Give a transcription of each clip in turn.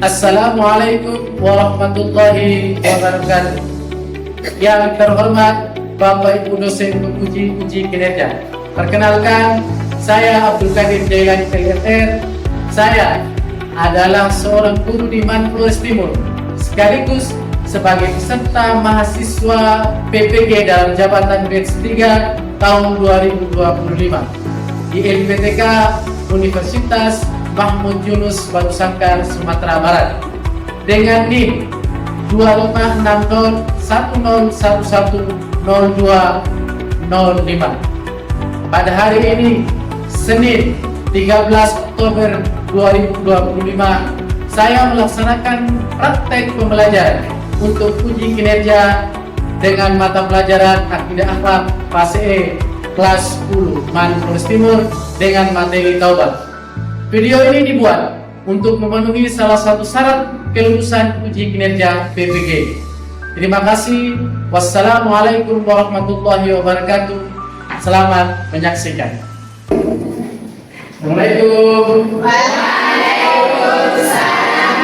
Assalamualaikum warahmatullahi wabarakatuh. Yang terhormat Bapak Ibu dosen uji kinerja. Perkenalkan, saya Abdul Qadir Jailani LLR. Saya adalah seorang guru di Manflores Timur, sekaligus sebagai peserta mahasiswa PPG dalam jabatan batch 3 tahun 2025 di LPTK Universitas Mahmud Yunus Batu Sangkar, Sumatera Barat dengan NIM 2560110205. Pada hari ini, Senin 13 Oktober 2025, saya melaksanakan praktek pembelajaran untuk uji kinerja dengan mata pelajaran Akidah Akhlak Fase E kelas 10 Manflores Timur dengan materi Taubat. Video ini dibuat untuk memenuhi salah satu syarat kelulusan uji kinerja PPG. Terima kasih. Wassalamualaikum warahmatullahi wabarakatuh. Selamat menyaksikan. Assalamualaikum. Waalaikumsalam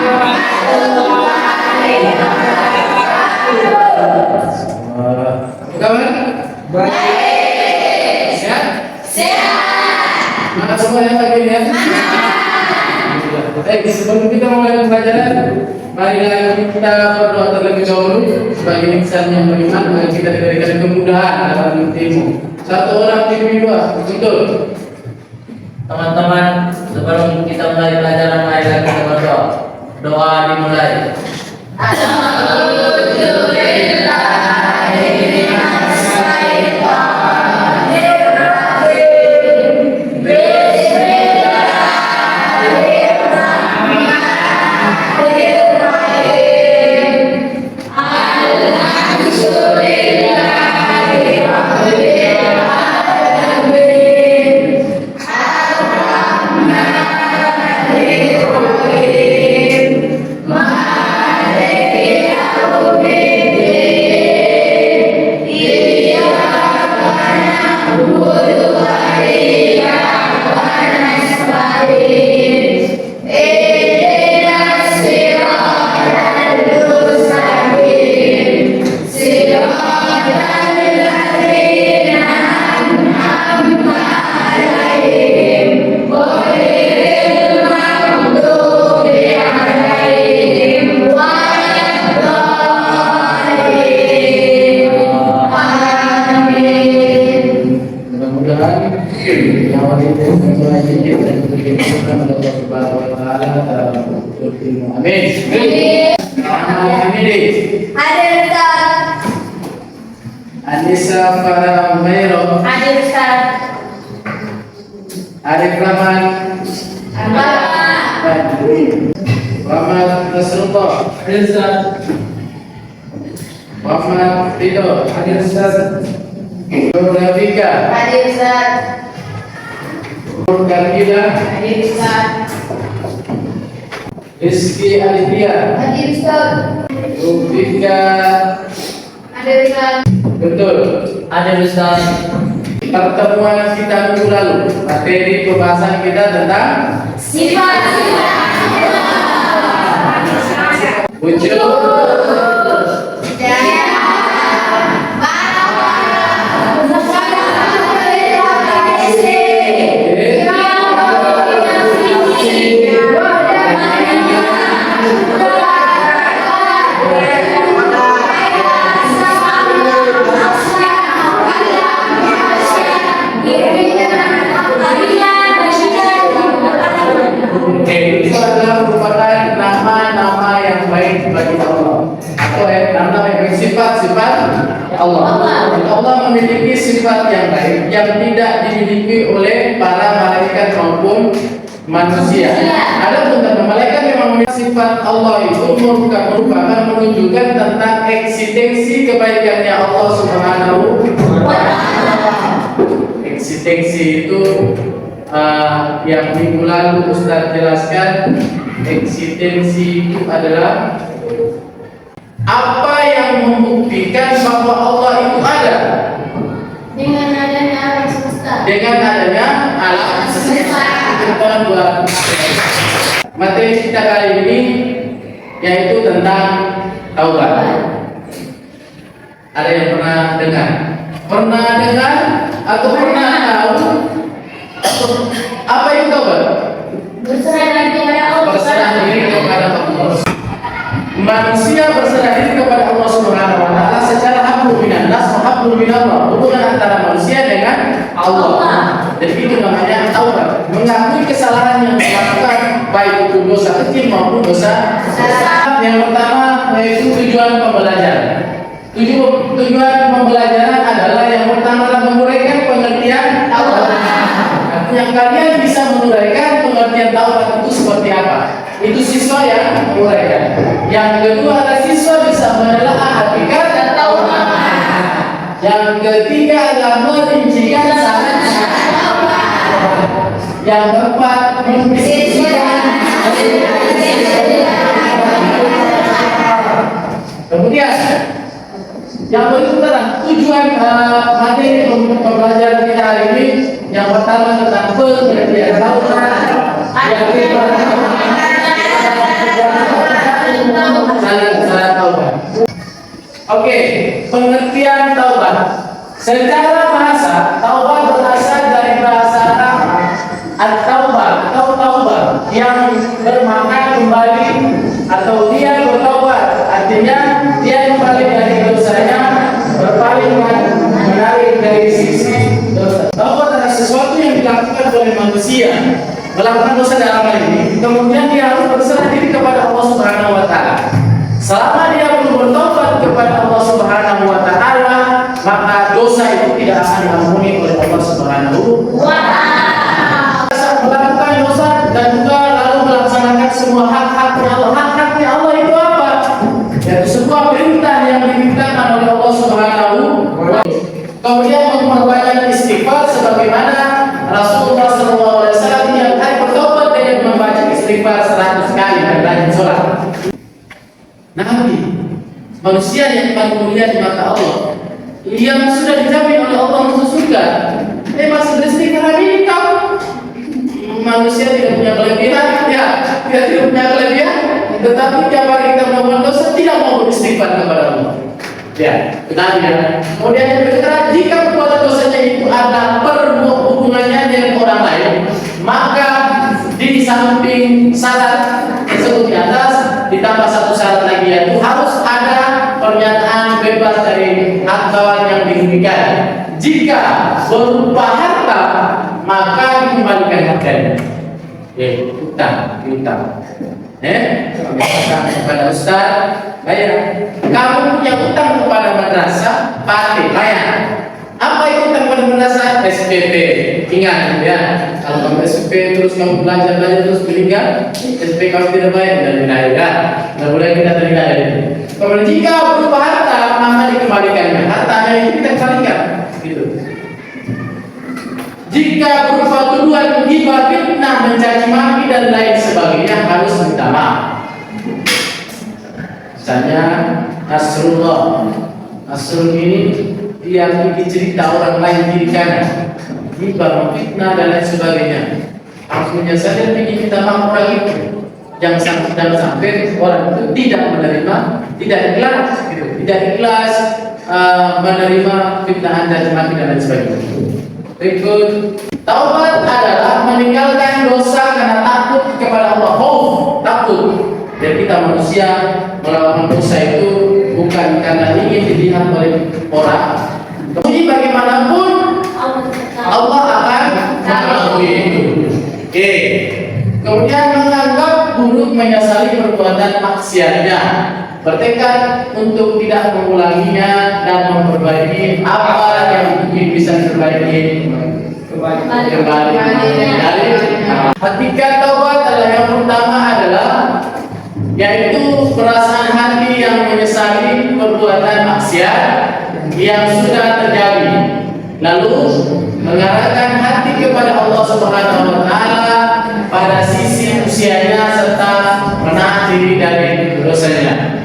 warahmatullahi wabarakatuh. Apa kabar? Baik. Sehat? Sehat. Mana semuanya lagi ya? Baik, sebelum kita mulai pembelajaran, marilah kita berdoa terlebih dahulu sebagai insan yang beriman agar kita diberikan kemudahan dalam ilmu. Satu orang pilih dua, betul. Teman-teman, sebelum kita mulai pelajaran, marilah kita berdoa. Doa dimulai. Anissa Farah Umairo. Hadir Ustaz. Arif Rahman. Muhammad Nasrullah. Hadir Ustaz. Muhammad Ridho. Hadir Ustaz. Nur Rafika. Hadir Ustaz. Nur Kargila. Hadir Ustaz. Rizky Alithia. Hadir Ustaz. Rufika. Hadir Ustaz. Betul. Hadir Ustaz. Pertemuan kita minggu lalu, materi pembahasan kita tentang Sifat-sifat wujud, daya, itu adalah merupakan nama-nama yang baik bagi Allah atau nama yang bersifat-sifat Allah. Allah memiliki sifat yang baik yang tidak dimiliki oleh para malaikat maupun manusia. Adapun malaikat memang memiliki sifat Allah itu merupakan menunjukkan tentang eksistensi kebaikannya Allah Subhanahu wa Ta'ala. Eksistensi itu yang minggu lalu Ustaz jelaskan, eksistensi itu adalah apa yang membuktikan bahwa Allah itu ada dengan adanya alam semesta. dengan adanya alam semesta. Kita buat materi kita kali ini yaitu tentang taubat. Ada yang pernah dengar? Pernah dengar atau pernah tahu apa itu taubat? Berserah diri kepada Allah. Berserah diri kepada Allah. Manusia berserah diri kepada Allah Subhanahu wa taala secara hablum minan nas wa hablum minallah. Hubungan antara manusia dengan Allah. Jadi itu namanya taubat. Mengakui kesalahan yang dilakukan, baik itu dosa kecil maupun dosa besar. Yang pertama yaitu tujuan pembelajaran. Tujuan pembelajaran adalah yang pertama adalah menguraikan pengertian taubat. Yang kalian bisa menguraikan pengertian taubat itu seperti apa? Itu siswa yang menguraikan. Yang kedua adalah siswa bisa menelaah hakikat dan taubat. Yang ketiga adalah merincikan syarat-syarat. Yang keempat mendiskusikan. Kemudian yang berikutnya tujuan materi untuk pembelajaran kita hari ini. Yang pertama tentang pengertian taubat. Yang kedua salah taubat. Oke, pengertian taubat. Secara bahasa, taubat berasal dari bahasa Arab at-taubah atau taubah yang bermakna kembali atau dia bertaubat. Artinya dia kembali dari dosanya, berpaling menarik dari sisi dosa. Taubat adalah sesuatu yang dilakukan oleh manusia melakukan dosa dalam hal ini, kemudian dia harus berserah diri kepada Allah Subhanahu wa taala. Selama dia belum bertobat kepada Allah Subhanahu wa taala, maka dosa itu tidak akan diampuni oleh Allah Subhanahu wa taala. Melakukan dosa dan juga lalu melaksanakan semua hak-haknya Allah. Hak-haknya Allah itu apa? Yaitu sebuah perintah yang dimintakan oleh Allah Subhanahu wa taala. Kemudian memperbanyak istighfar sebagaimana Rasulullah SAW yang hari bertobat dengan membaca istighfar 100 kali dan rajin sholat. Nabi, manusia yang paling mulia di mata Allah, yang sudah dijamin oleh Allah masuk surga, masih beristighfar ini kau. Manusia tidak punya kelebihan, ya, tidak punya kelebihan, tetapi tiap hari kita melakukan dosa tidak mau beristighfar kepada Allah. Ya, benar ya. Kemudian yang kedua, jika perbuatan dosanya itu ada hubungannya dengan orang lain, maka di samping syarat tersebut di atas ditambah satu syarat lagi, yaitu harus ada pernyataan bebas dari harta yang dirugikan. Jika berupa harta, maka dikembalikan hartanya. Utang. Kepada ustaz, bayar. Kamu punya utang kepada madrasah, bayar. Apa itu utang kepada madrasah? SPP. Ingat ya, kalau kamu SPP terus kamu belajar terus meninggal, SPP kamu tidak bayar dan dinaik ya. Tidak boleh kita terima itu. Kemudian jika berupa harta, maka dikembalikan. Hartanya itu kita kembalikan. Gitu. Jika berupa tuduhan, ghibah, fitnah, mencaci maki dan lain sebagainya, harus minta maaf. Misalnya Nasrullah, ini dia bikin cerita orang lain kiri kanan, ghibah, fitnah dan lain sebagainya. Akhirnya saya bikin minta maaf orang itu. Jangan sampai orang itu tidak menerima, tidak ikhlas menerima fitnah dan maki dan lain sebagainya. Berikut, taubat adalah meninggalkan dosa karena takut kepada Allah. Takut. Dan kita manusia melakukan dosa itu bukan karena ingin dilihat oleh orang. Jadi bagaimanapun Allah akan mengakui itu. Oke. Kemudian menganggap buruk menyesali perbuatan maksiatnya, bertekad untuk tidak mengulanginya dan memperbaiki apa yang mungkin bisa diperbaiki kembali. Hakikat taubat adalah yang pertama adalah yaitu perasaan hati yang menyesali perbuatan maksiat yang sudah terjadi, lalu mengarahkan hati kepada Allah Subhanahu wa taala pada sisi usianya serta menahan diri dari dosanya.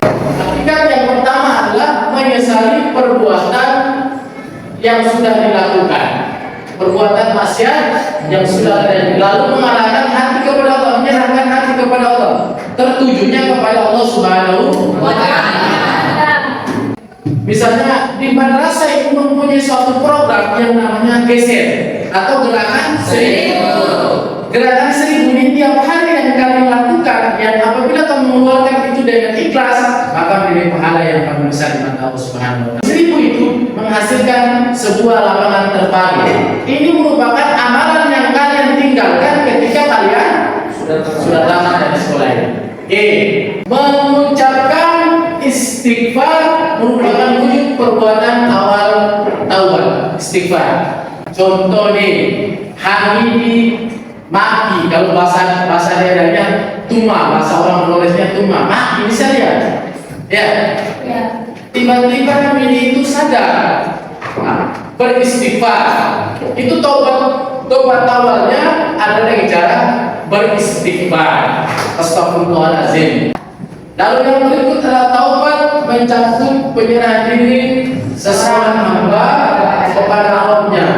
Hakikat yang pertama adalah menyesali perbuatan yang sudah dilakukan, perbuatan maksiat yang sudah terjadi, lalu mengarahkan hati kepada Allah. menyerahkan hati kepada Allah, tertujunya kepada Allah Subhanahu wa Ta'ala. Misalnya di madrasah itu mempunyai suatu program yang namanya geser atau gerakan 1000. Gerakan 1000 ini tiap hari yang kalian lakukan, yang apabila kamu mengeluarkan itu dengan ikhlas, maka menjadi pahala yang paling besar di mata Allah Subhanahu wa Ta'ala. 1000 itu menghasilkan sebuah lapangan terbang. Ini merupakan amalan yang kalian tinggalkan ketika kalian sudah tamat dari sekolah ini. Mengucapkan istighfar merupakan wujud perbuatan awal taubat. Istighfar. Contoh nih, hamidi, maki, kalau bahasa daerahnya tuma, bahasa orang Flores-nya tuma, maki bisa lihat. Ya. Tiba-tiba ini itu sadar, beristighfar. Itu tobat awalnya adalah dengan cara beristighfar. Astagfirullahaladzim. Lalu yang berikut adalah taubat mencakup penyerahan diri seseorang hamba kepada Allahnya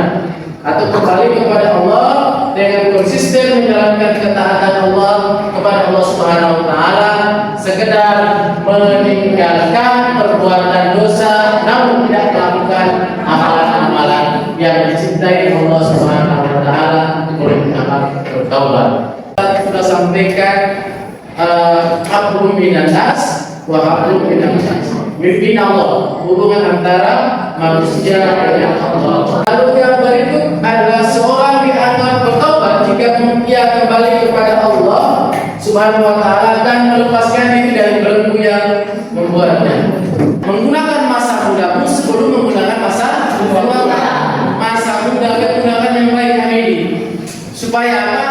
atau kembali kepada Allah dengan konsisten menjalankan ketaatan Allah kepada Allah Subhanahu wa Ta'ala, sekedar meninggalkan perbuatan dosa namun tidak melakukan amalan-amalan yang dicintai Allah Subhanahu wa Ta'ala oleh amal bertaubat. Sudah sampaikan hablum minan nas wa hablum minan nas. Mimpin Allah, hubungan antara manusia dengan Allah. Lalu yang berikut adalah seorang dianggap bertobat jika dia kembali kepada Allah Subhanahu wa Ta'ala dan melepaskan diri dari belenggu yang membuatnya. Menggunakan masa mudamu sebelum menggunakan masa tua. Masa muda gunakan yang baik ini supaya apa?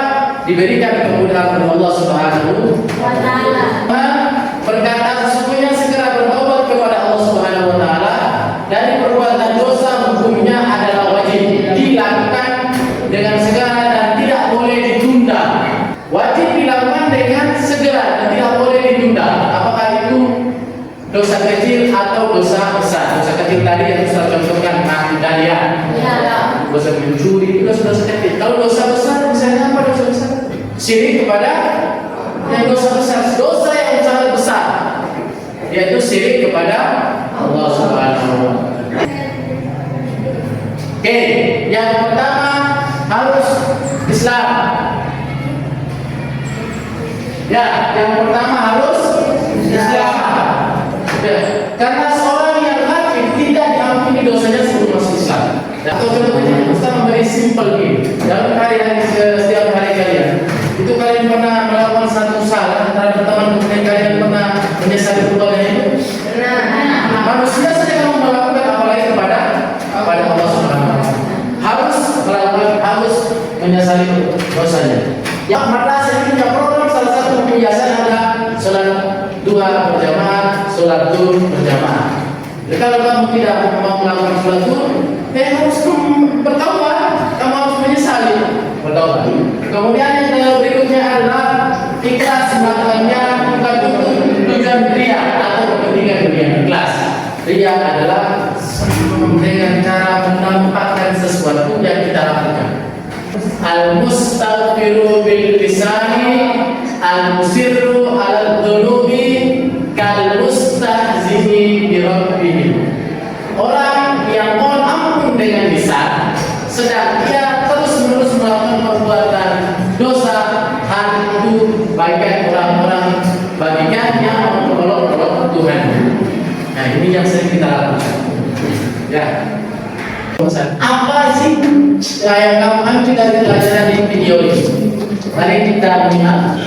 Diberikan kemudahan oleh Allah Subhanahu wa Ta'ala. Berkata sesungguhnya segera bertobat kepada Allah Subhanahu wa Ta'ala dari perbuatan dosa, hukumnya adalah wajib dilakukan dengan segera dan tidak boleh ditunda. Wajib dilakukan dengan segera dan tidak boleh ditunda. Apakah itu dosa kecil atau dosa besar? Dosa kecil tadi yang saya contohkan mati daya, dosa mencuri itu dosa kecil. Kalau dosa besar misalnya apa dosa besar? Syirik kepada yang dosa besar, dosa yang sangat besar, yaitu syirik kepada Allah Subhanahu wa Ta'ala. Oke, yang pertama harus Islam. Ya, yang pertama harus Islam. Ya, karena seorang yang kafir tidak diampuni dosanya sebelum masuk Islam. Atau contohnya, Ustaz memberi simpel ini dalam hari-hari setiap hari kalian. Itu kalian pernah melakukan satu salah terhadap teman kemudian kalian pernah menyesali perbuatan itu? Manusia saja kamu melakukan apalagi kepada Allah Subhanahu wa Ta'ala. Harus menyesali dosanya. Yang madrasah ini punya program, salah satu pembiasaan adalah sholat 2 berjamaah, sholat 2 berjamaah. Jadi kalau kamu tidak mau melakukan sholat 2, harus bertaubat, kamu harus menyesali bertaubat. Kemudian yang berikutnya adalah ikhlas melakukannya bukan untuk tujuan ria atau kepentingan dunia. Ikhlas. Ria adalah dengan cara menampakkan sesuatu yang kita lakukan. Al-mustaghfiru bil lisani, al-musirru al-dhunubi kal mustahzihi bi rabbih. Orang yang mohon ampun dengan lisan sedang dia terus-menerus melakukan perbuatan dosa, hal itu bagikan orang-orang bagikan yang memperolok Tuhan. Nah, ini yang sering kita lakukan. Ya. Apa sih yang kamu ambil dari pelajaran di video ini? Mari kita lihat.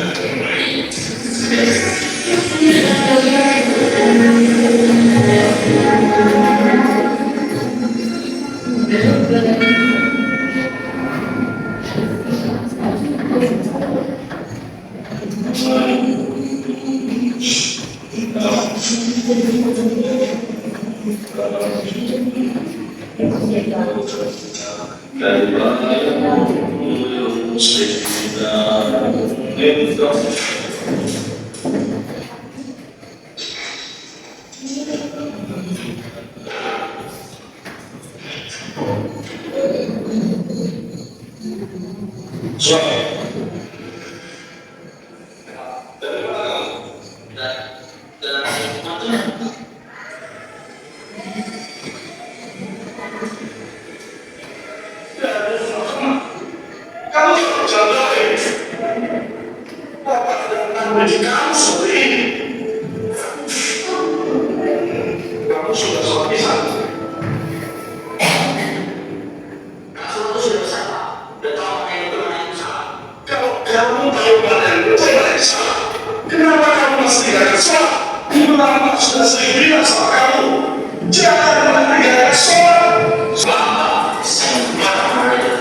tidak sholat, ulama sudah sering bilang sama kamu, jangan meninggalkan sholat. Selama semuanya.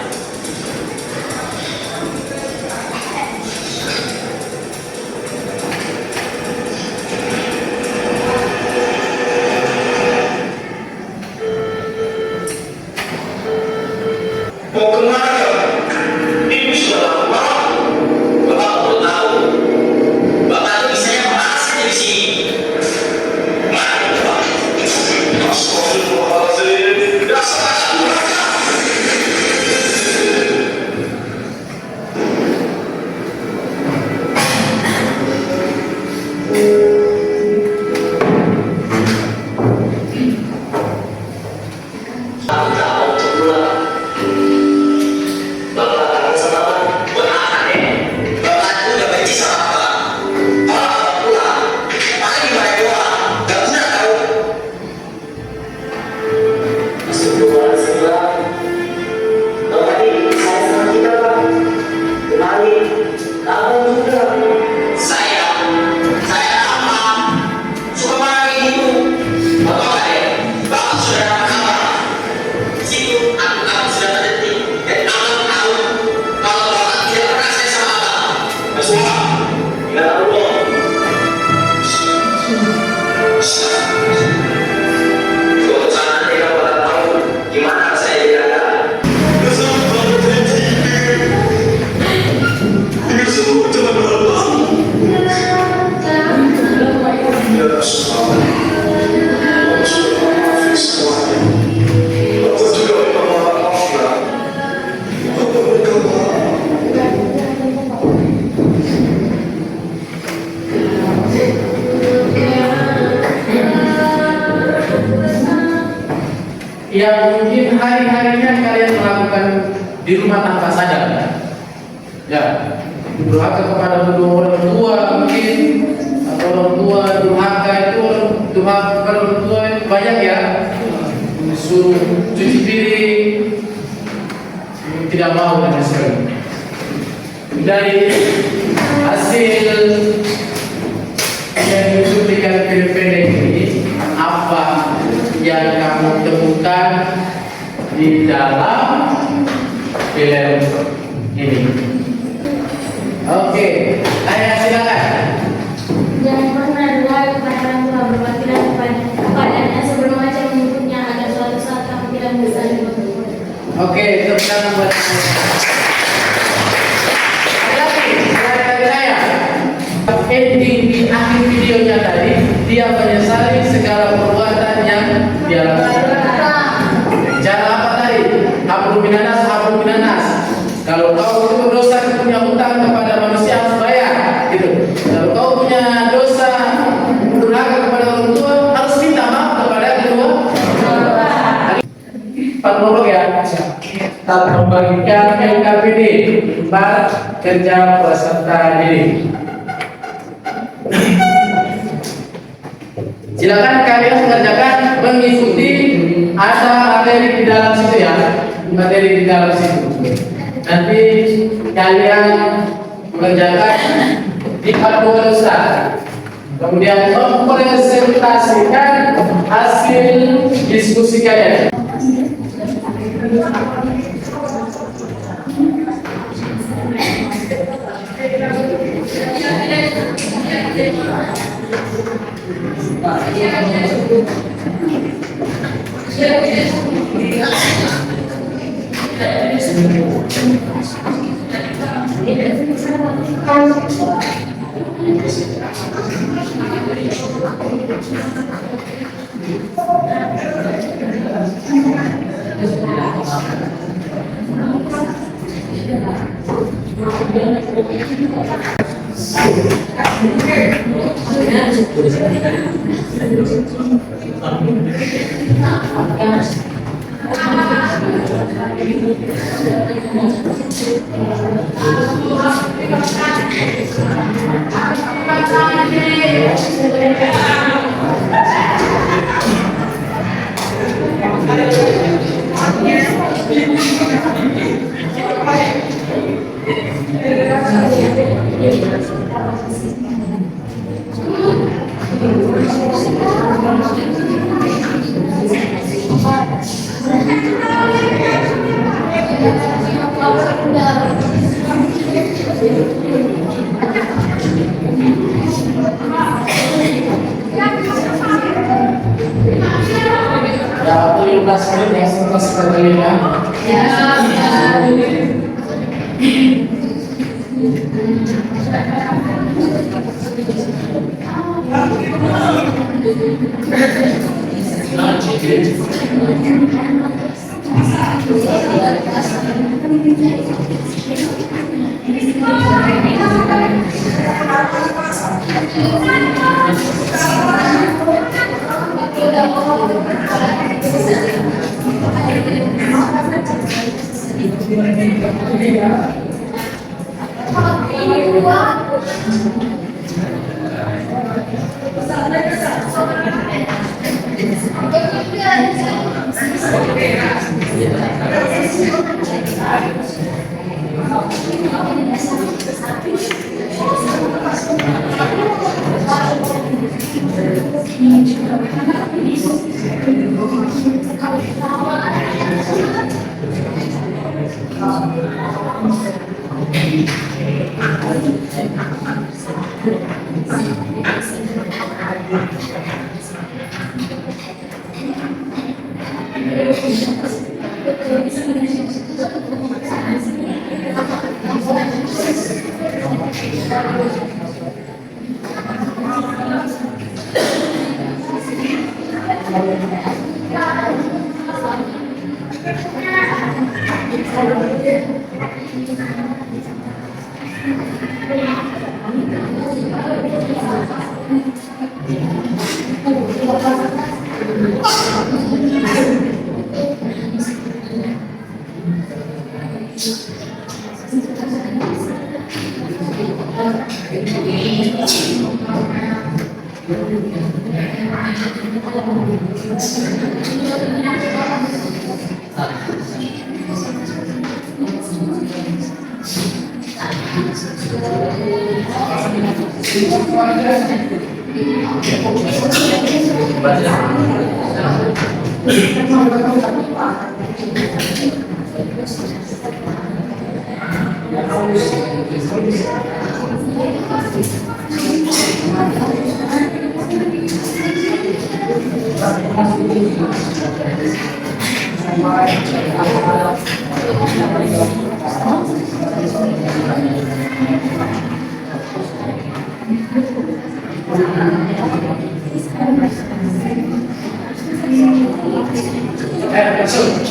Mau kemana? Ini sudah lama. Bapak perlu tahu. Bapak itu bisa masih di sini. Mari Bapak. Astagfirullahaladzim. Dasar neraka. Yang mungkin hari-harinya kalian melakukan di rumah tanpa sadar, ya, durhaka kepada kedua orang tua mungkin, atau orang tua durhaka itu kepada orang tua itu banyak ya, disuruh cuci piring, tidak mau dan sebagainya. Dari hasil yang diberikan pendek ini, apa yang kamu temukan di dalam film ini? Oke, Ayah silakan. Jangan pernah doa kepada orang tua, berbaktilah kepadanya sebelum aja menyebutnya agar suatu saat kamu tidak menyesali berbuat. Oke, tepuk tangan buat saya. Ending di akhir videonya tadi, dia menyesali segala perbuatan yang dia lakukan. Cara apa tadi? Hablum minanas. Kalau kau itu berdosa punya hutang kepada manusia harus bayar, gitu. Kalau kau punya dosa durhaka kepada orang tua harus minta maaf kepada kedua. Panolog ya. Tak membagikan LKPD 4 kerja peserta didik. Silakan kalian mengerjakan mengikuti ada materi di dalam situ ya, materi di dalam situ. Nanti kalian mengerjakan di dua dosa, kemudian mempresentasikan hasil diskusi kalian. Ya, waktu 15 menit ya, setelah sekalinya. Masuk.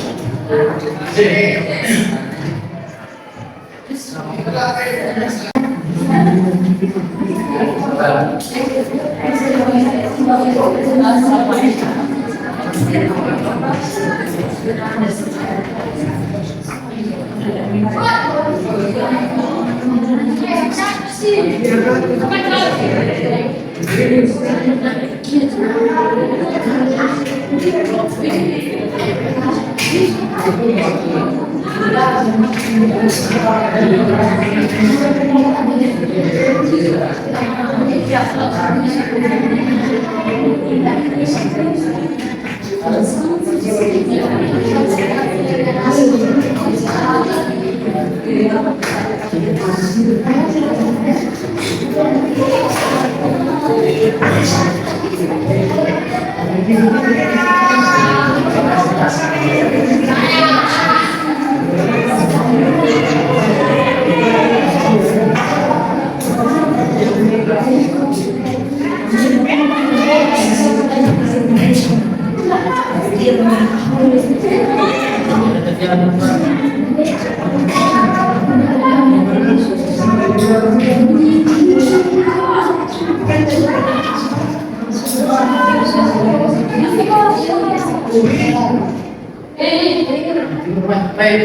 Baik,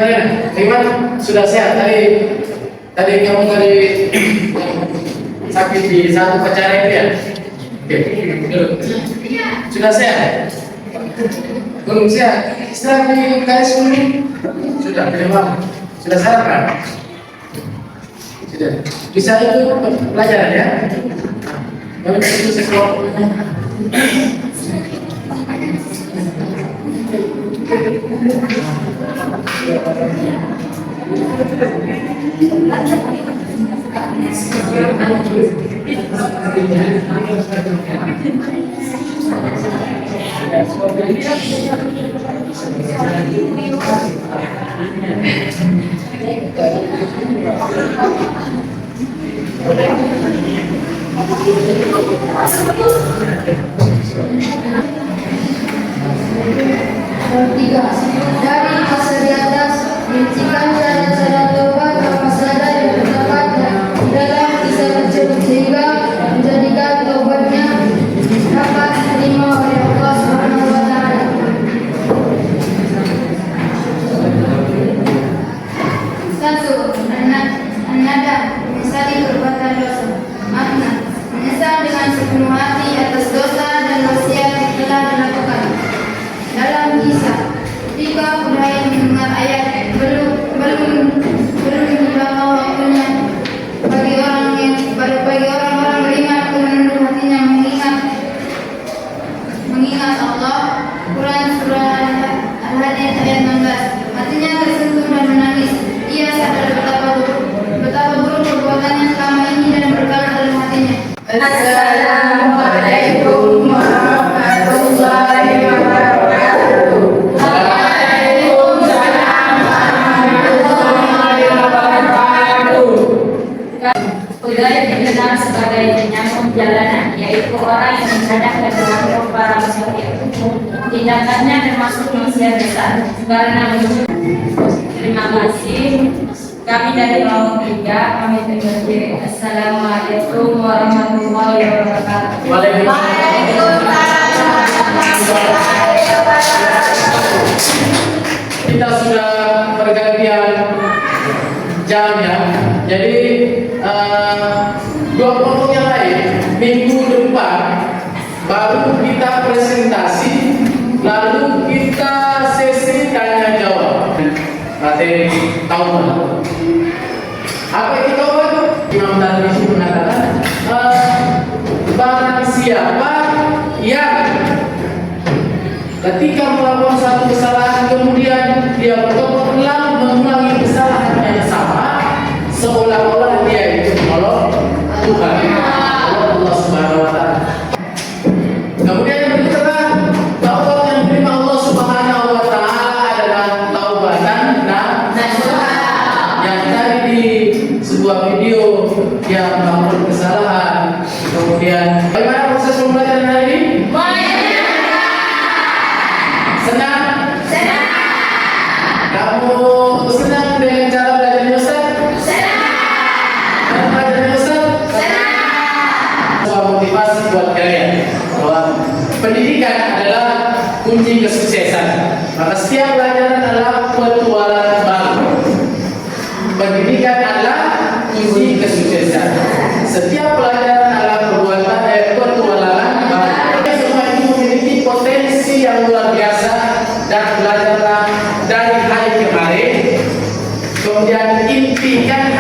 Iman sudah sehat tadi kamu sakit di satu pacara itu ya? Oke, sudah sehat? Belum sehat? Istirahat di KS dulu? Sudah, memang sudah sarapan? Sudah. Bisa itu pelajaran ya? Kamu itu sekolah. Tiga, dari masa di atas, rincikan cara-cara taubat apa saja yang terdapat di dalam kisah tersebut sehingga menjadikan taubatnya dapat diterima oleh Allah Subhanahu wa Ta'ala. Satu, an-nada, menyesali perbuatan dosa. Makna, menyesal dengan sepenuh hati atas dosa dan maksiat yang telah dilakukan. Dalam kisah, ketika Ibrahim mendengar ayat belum dibawa waktunya bagi orang-orang beriman untuk menunduk hatinya mengingat Allah. Quran surah Al-Hadid ayat 16. Hatinya tersentuh dan menangis. Ia sadar betapa buruk perbuatannya selama ini dan berkata dalam hatinya, Assalamualaikum warahmatullahi wabarakatuh. Budaya dikenal sebagai penyambung jalanan, yaitu orang yang menghadap dan mengatur para musafir. Tindakannya termasuk maksiat besar karena terima kasih. Kami dari Lawang 3 kami undur diri. Assalamualaikum warahmatullahi wabarakatuh. Kita sudah pergantian jamnya, jadi dua kelompok yang lain minggu depan baru kita presentasi, lalu kita sesi tanya jawab materi taubat. Apa itu taubat? Imam Darwisi mengatakan barang siapa yang ketika melakukan satu kesalahan kemudian dia bertobat lalu mengulangi kesalahan yang sama, seolah-olah dia itu menolong Tuhan, Allah Subhanahu wa Ta'ala. Kemudian yang berikutnya, taubat yang diterima Allah Subhanahu wa Ta'ala adalah taubatan nasuha. Yang tadi di sebuah video yang melakukan kesalahan, kemudian bagaimana proses pembelajaran hari ini? Senang? Senang. Kamu senang dengan cara belajarnya Ustaz? Senang. Cara belajarnya Ustaz? Senang. Sebuah motivasi buat kalian bahwa pendidikan adalah kunci kesuksesan. Maka setiap pelajaran adalah petualangan baru. Pendidikan adalah kunci kesuksesan. Setiap pelajaran adalah petualangan baru. Semua itu memiliki potensi yang luar biasa. Dan belajarlah dari hari ke hari. Kemudian impikan